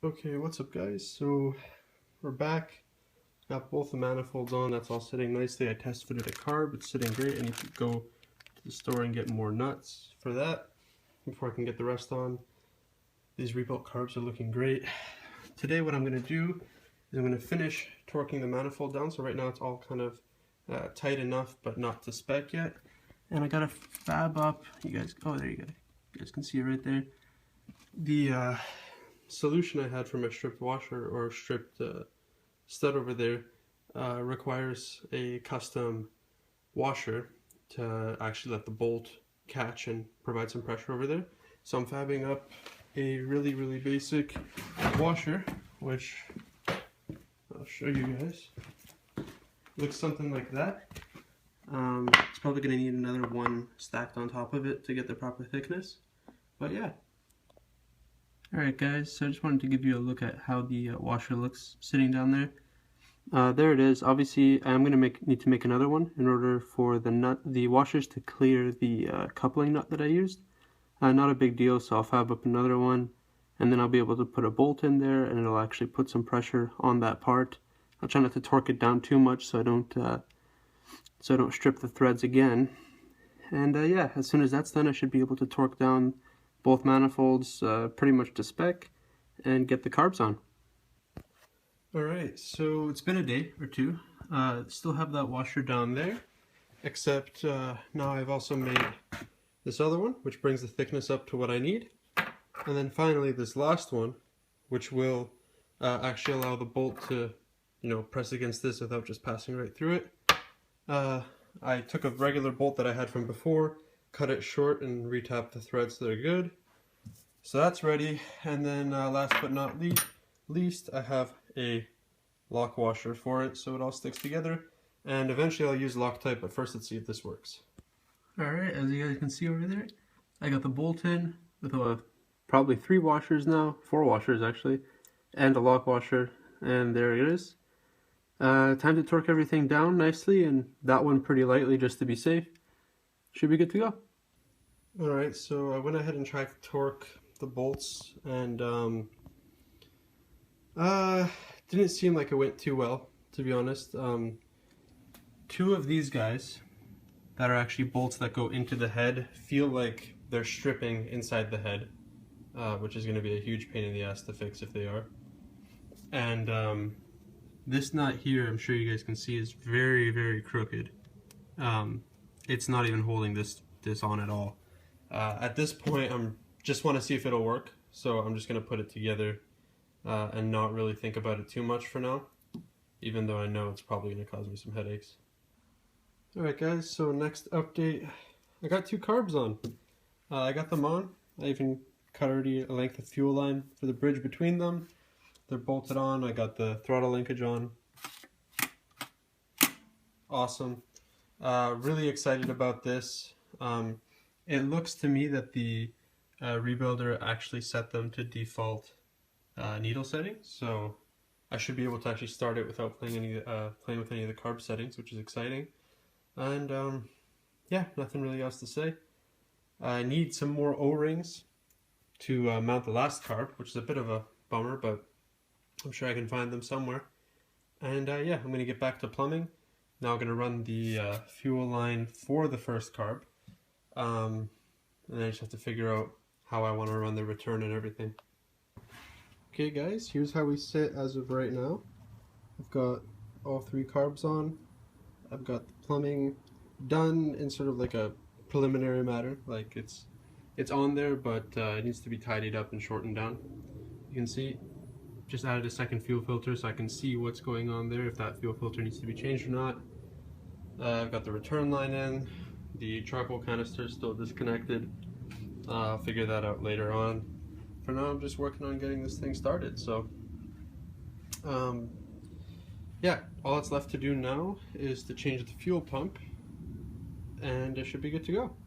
Okay, what's up guys? So we're back. Got both the manifolds on, that's all sitting nicely. I test fitted a carb, it's sitting great. I need to go to the store and get more nuts for that before I can get the rest on. These rebuilt carbs are looking great. Today what I'm going to do is I'm going to finish torquing the manifold down. So right now it's all kind of tight enough but not to spec yet. And I got to fab up, you guys, oh there you go. You guys can see it right there. The solution I had for my stripped washer or stripped stud over there requires a custom washer to actually let the bolt catch and provide some pressure over there. So I'm fabbing up a really basic washer, which I'll show you guys. Looks something like that. It's probably going to need another one stacked on top of it to get the proper thickness, but yeah. Alright guys, so I just wanted to give you a look at how the washer looks sitting down there. There it is. Obviously I'm going to need to make another one in order for the washers to clear the coupling nut that I used. Not a big deal, so I'll fab up another one and then I'll be able to put a bolt in there and it'll actually put some pressure on that part. I'll try not to torque it down too much so I don't strip the threads again. And yeah, as soon as that's done I should be able to torque down both manifolds pretty much to spec and get the carbs on. Alright, so it's been a day or two. Still have that washer down there, except now I've also made this other one, which brings the thickness up to what I need. And then finally this last one, which will actually allow the bolt to, press against this without just passing right through it. I took a regular bolt that I had from before, cut it short and retap the threads so they're good. So that's ready, and then last but not least I have a lock washer for it so it all sticks together, and eventually I'll use Loctite, but first let's see if this works. Alright, as you guys can see over there, I got the bolt in with probably 3 washers now, 4 washers actually, and a lock washer, and there it is. Time to torque everything down nicely, and that one pretty lightly just to be safe. Should be good to go. Alright, so I went ahead and tried to torque the bolts, and didn't seem like it went too well, to be honest. 2 of these guys that are actually bolts that go into the head feel like they're stripping inside the head, which is going to be a huge pain in the ass to fix if they are. And this nut here, I'm sure you guys can see, is very crooked. It's not even holding this on at all. At this point, just want to see if it'll work, so I'm just going to put it together and not really think about it too much for now, even though I know it's probably going to cause me some headaches. Alright guys, so next update, I got 2 carbs on. I got them on. I even cut already a length of fuel line for the bridge between them. They're bolted on. I got the throttle linkage on. Awesome. Really excited about this. It looks to me that the rebuilder actually set them to default needle settings, so I should be able to actually start it without playing with any of the carb settings, which is exciting. And yeah, nothing really else to say. I need some more O-rings to mount the last carb, which is a bit of a bummer, but I'm sure I can find them somewhere. And yeah, I'm going to get back to plumbing. Now I'm going to run the fuel line for the first carb. And then I just have to figure out how I want to run the return and everything. Okay guys, here's how we sit as of right now. I've got all 3 carbs on. I've got the plumbing done in sort of like a preliminary matter. Like it's on there, but it needs to be tidied up and shortened down. You can see, just added a second fuel filter so I can see what's going on there, if that fuel filter needs to be changed or not. I've got the return line in. The charcoal canister is still disconnected. I'll figure that out later on. For now, I'm just working on getting this thing started. So, yeah, all that's left to do now is to change the fuel pump, and it should be good to go.